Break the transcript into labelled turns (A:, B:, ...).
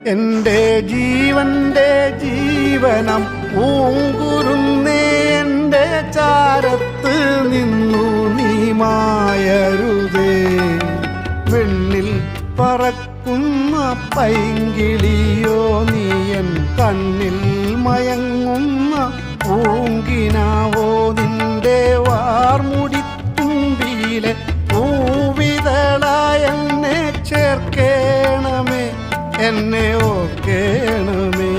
A: എൻ്റെ ജീവന്റെ ജീവനം പൂങ്കുരുന്നേ എൻ്റെ ചാരത്ത് നിന്നു നീ മായരുതേ. വെണ്ണിൽ പറക്കുന്ന പൈങ്കിളിയോ നീയൻ കണ്ണിൽ മയങ്ങുന്ന പൂങ്കിനാവോ നിന്റെ വാർമുടിത്തുമ്പിയിലെ പൂവിതളായ എന്നെ ചേർക്കേണമേ, എന്നെ ഓർക്കേണമേ.